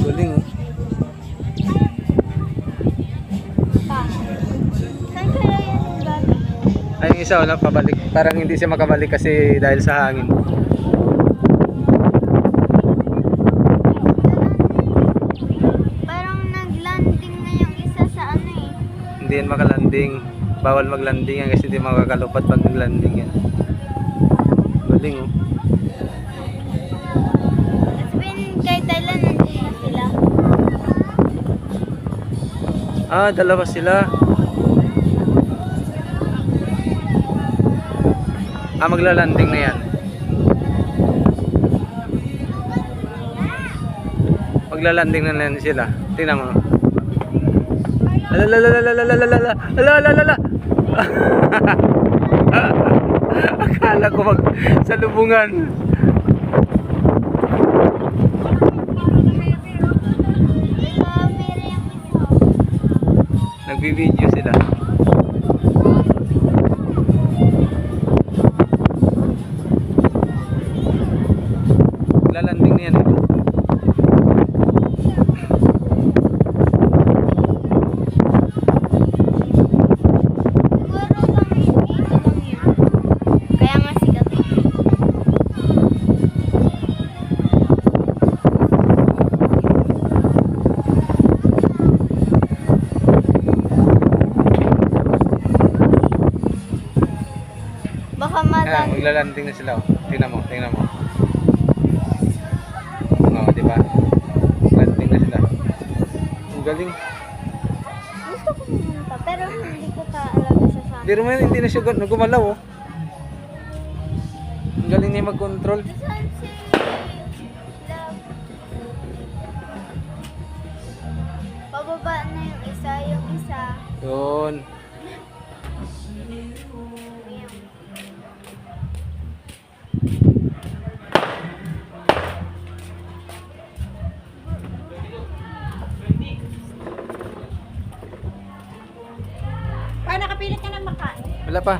Galing oh. Pa. Saan kaya yan galing? Ay, yung isa wala pabalik. Parang hindi siya makabalik kasi dahil sa hangin. Parang naglanding na yung isa sa ano eh. Hindi yan makalanding. Bawal maglanding yan kasi hindi makakalupad pag naglanding yan. Galing oh. Sabihin kay Thailand nandun na sila. Ah, dalawa sila. Ah, maglalanding na yan. Maglalanding na yan sila. Tingnan mo. Alalalalalalalala. Alalalalala. Akala ko mag salubungan. Nagbibideo sila. Lalanding na yan eh. Kaya nga sikat. Baka Ah, malang maglalanding na sila oh. Tingnan mo, tingnan mo. Oh, di ba? Landing na sila. Ang galing. gusto ko pumunta pero hindi ko talaga sa sana. Pero man hindi na siya nagumalaw oh. Ang galing niya mag-control. Saan si Love? Pababa na yung isa. Yun. Ayan. Pa, nakapilit ka ng makain. Wala pa.